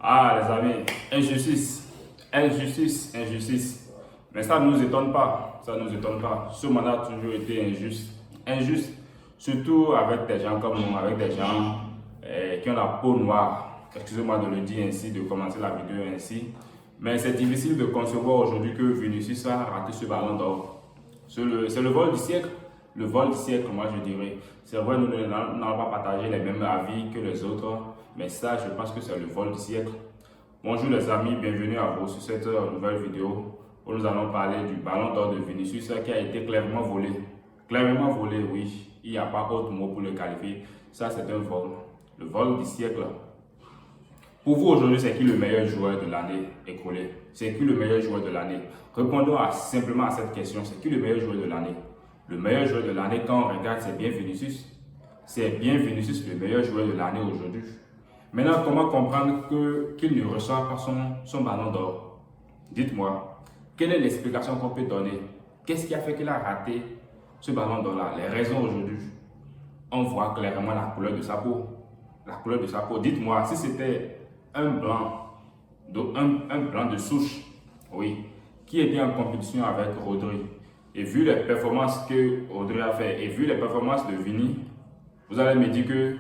Ah, les amis, injustice, injustice, injustice. Mais ça ne nous étonne pas, ça ne nous étonne pas. Ce mandat a toujours été injuste. Injuste, surtout avec des gens comme nous, avec des gens qui ont la peau noire. Excusez-moi de le dire ainsi, de commencer la vidéo ainsi. Mais c'est difficile de concevoir aujourd'hui que Vinicius a raté ce ballon d'or. C'est le vol du siècle. Le vol du siècle, moi je dirais. C'est vrai, nous n'allons pas partager les mêmes avis que les autres, mais ça, je pense que c'est le vol du siècle. Bonjour les amis, bienvenue à vous sur cette nouvelle vidéo où nous allons parler du ballon d'or de Vinicius qui a été clairement volé. Clairement volé, oui. Il n'y a pas autre mot pour le qualifier. Ça, c'est un vol. Le vol du siècle. Pour vous aujourd'hui, c'est qui le meilleur joueur de l'année écoulée? C'est qui le meilleur joueur de l'année? Répondons simplement à cette question. C'est qui le meilleur joueur de l'année? Le meilleur joueur de l'année, quand on regarde, c'est bien Vinicius. C'est bien Vinicius le meilleur joueur de l'année aujourd'hui. Maintenant, comment comprendre qu'il ne reçoit pas son ballon d'or? Dites-moi, quelle est l'explication qu'on peut donner? Qu'est-ce qui a fait qu'il a raté ce ballon d'or-là? Les raisons aujourd'hui. On voit clairement la couleur de sa peau. La couleur de sa peau. Dites-moi, si c'était un blanc de souche, oui, qui était en compétition avec Rodri, et vu les performances que Rodri a fait, et vu les performances de Vini, vous allez me dire que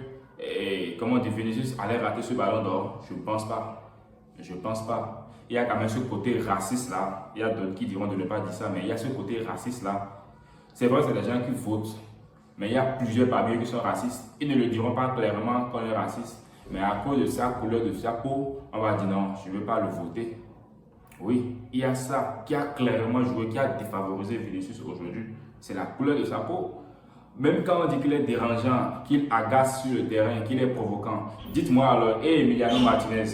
comment Vinicius allait rater ce ballon d'or? Je ne pense pas. Je ne pense pas. Il y a quand même ce côté raciste là. Il y a d'autres qui diront de ne pas dire ça, mais il y a ce côté raciste là. C'est vrai, c'est des gens qui votent, mais il y a plusieurs parmi eux qui sont racistes. Ils ne le diront pas clairement qu'on est raciste, mais à cause de sa couleur de sa peau, on va dire non, je ne veux pas le voter. Oui, il y a ça qui a clairement joué, qui a défavorisé Vinicius aujourd'hui. C'est la couleur de sa peau. Même quand on dit qu'il est dérangeant, qu'il agace sur le terrain, qu'il est provoquant, dites-moi alors, Emiliano Martinez,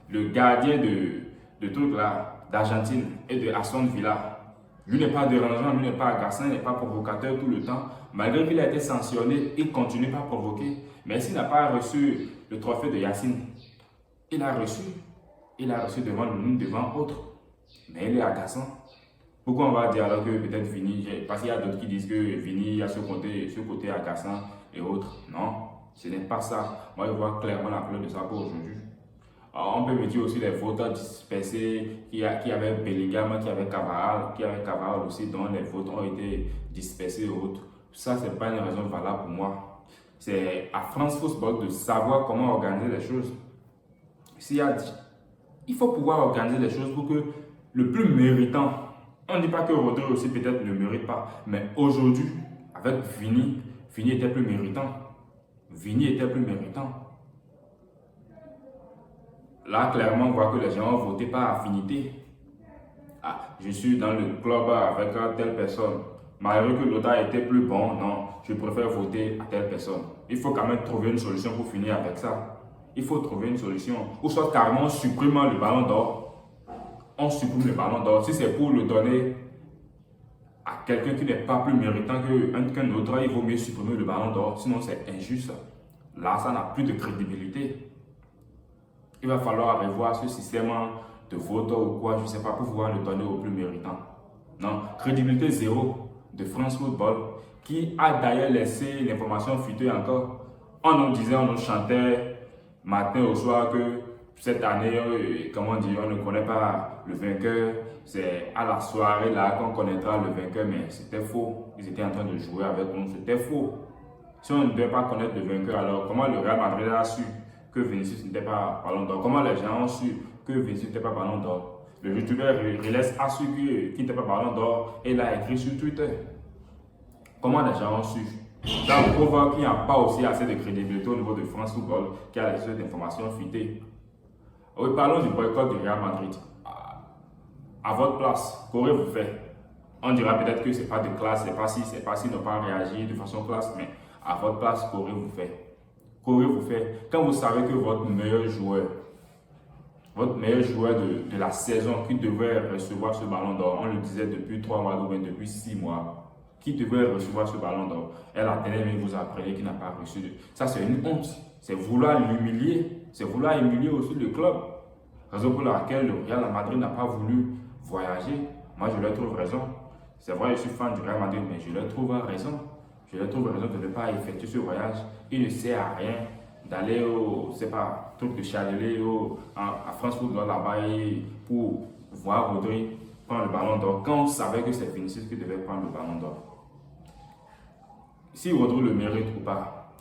le gardien de truc là, d'Argentine et de Aston Villa, lui n'est pas dérangeant, lui n'est pas agaçant, il n'est pas provocateur tout le temps. Malgré qu'il a été sanctionné, il continue pas à provoquer. Mais s'il n'a pas reçu le trophée de Yacine, il a reçu devant l'une, devant autre. Mais il est agaçant. Pourquoi on va dire alors que peut-être Vini, parce qu'il y a d'autres qui disent que Vini, il y a ce côté agaçant et autres. Non, ce n'est pas ça. Moi, je vois clairement la couleur de sa peau aujourd'hui. Alors, on peut me dire aussi les votes dispersés, qui y avait Bellingham, qui avait Cavaral aussi, dont les votes ont été dispersés et autres. Ça, ce n'est pas une raison valable pour moi. C'est à France Football de savoir comment organiser les choses. Il faut pouvoir organiser les choses pour que le plus méritant, on ne dit pas que Rodri aussi peut-être ne mérite pas, mais aujourd'hui, avec Vini était plus méritant. Vini était plus méritant. Là, clairement, on voit que les gens ont voté par affinité. Ah, je suis dans le club avec telle personne. Malgré que l'autre a été plus bon, non, je préfère voter à telle personne. Il faut quand même trouver une solution pour finir avec ça. Il faut trouver une solution. Ou soit carrément on supprime le ballon d'or. On supprime le ballon d'or. Si c'est pour le donner à quelqu'un qui n'est pas plus méritant qu'un autre, il vaut mieux supprimer le ballon d'or. Sinon, c'est injuste. Là, ça n'a plus de crédibilité. Il va falloir revoir ce système de vote ou quoi, je ne sais pas, pour pouvoir le donner au plus méritant. Non, crédibilité zéro de France Football, qui a d'ailleurs laissé l'information fuiter encore. On nous disait, on nous chantait matin au soir que cette année, comment dire, on ne connaît pas le vainqueur. C'est à la soirée là qu'on connaîtra le vainqueur, mais c'était faux. Ils étaient en train de jouer avec nous, c'était faux. Si on ne devait pas connaître le vainqueur, alors comment le Real Madrid a su que Vinicius n'était pas ballon d'or? Comment les gens ont su que Vinicius n'était pas ballon d'or? Le youtubeur Riles a su qu'il n'était pas ballon d'or et il a écrit sur Twitter. Comment les gens ont su? Ça prouve qu'il n'y a pas aussi assez de crédibilité au niveau de France Football qui a laissé cette information fuitée. Oui, parlons du boycott du Real Madrid. À votre place, qu'aurez-vous fait? On dira peut-être que ce n'est pas de classe, c'est pas si, ne pas réagir de façon classe, mais à votre place, qu'aurez-vous fait? Qu'aurez-vous fait quand vous savez que votre meilleur joueur de la saison qui devait recevoir ce ballon d'or, on le disait depuis 3 mois ou bien depuis 6 mois, qui devait recevoir ce ballon d'or, et la dernière minute vous apprenez qu'il n'a pas reçu. Ça, c'est une honte. C'est vouloir l'humilier. C'est vouloir humilier aussi le club. Raison pour laquelle le Real Madrid n'a pas voulu voyager. Moi, je leur trouve raison. C'est vrai, je suis fan du Real Madrid, mais je leur trouve raison. Je leur trouve raison de ne pas effectuer ce voyage. Il ne sert à rien d'aller au, c'est pas, truc de Châtelet à France Football là-bas pour voir Rodri prendre le ballon d'or quand on savait que c'est Vinicius qui devait prendre le ballon d'or. Si Rodri le mérite ou pas.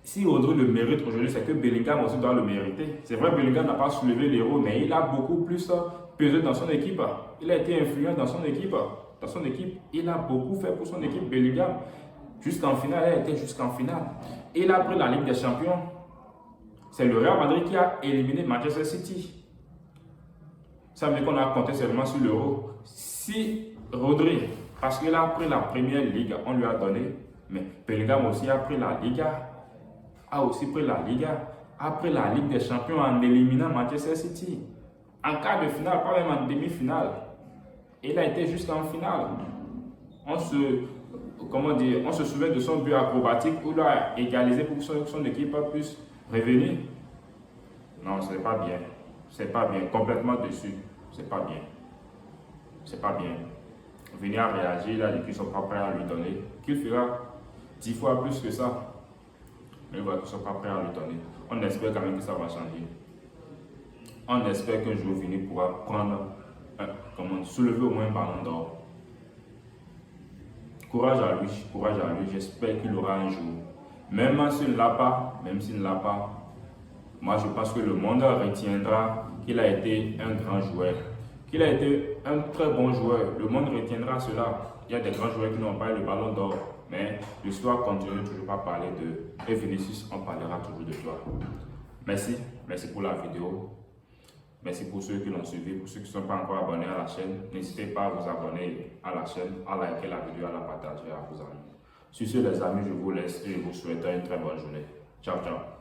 Si Rodri le mérite aujourd'hui, c'est que Bellingham aussi doit le mériter. C'est vrai, Bellingham n'a pas soulevé l'héros, mais il a beaucoup plus pesé dans son équipe. Il a été influent dans son équipe. Dans son équipe, il a beaucoup fait pour son équipe, Bellingham. Jusqu'en finale, elle était jusqu'en finale. Il a pris la Ligue des Champions. C'est le Real Madrid qui a éliminé Manchester City. Ça veut dire qu'on a compté seulement sur l'euro. Si Rodri, parce qu'il a pris la première Ligue, on lui a donné, mais Bellingham aussi a pris la Liga, a aussi pris la Liga, a pris la Ligue des Champions en éliminant Manchester City. En quart de finale, pas même en demi-finale. Il a été jusqu'en finale. On se souvient de son but acrobatique où il a égalisé pour que son équipe puisse revenir. Non, c'est pas bien. C'est pas bien. Complètement dessus. C'est pas bien. C'est pas bien. Venir à réagir, il a dit qu'ils sont pas prêts à lui donner. Qu'il fera 10 fois plus que ça. Mais voilà qu'ils ne sont pas prêts à lui donner. On espère quand même que ça va changer. On espère qu'un jour Vini pourra prendre, soulever au moins un ballon d'or. Courage à lui, j'espère qu'il aura un jour. Même s'il ne l'a pas, moi je pense que le monde retiendra qu'il a été un grand joueur. Qu'il a été un très bon joueur. Le monde retiendra cela. Il y a des grands joueurs qui n'ont pas eu le ballon d'or. Mais l'histoire continue de toujours pas parler d'eux. Et Vinicius, on parlera toujours de toi. Merci pour la vidéo. Merci pour ceux qui l'ont suivi. Pour ceux qui ne sont pas encore abonnés à la chaîne, n'hésitez pas à vous abonner à la chaîne, à liker la vidéo, à la partager à vos amis. Sur ce les amis, je vous laisse et je vous souhaite une très bonne journée. Ciao, ciao.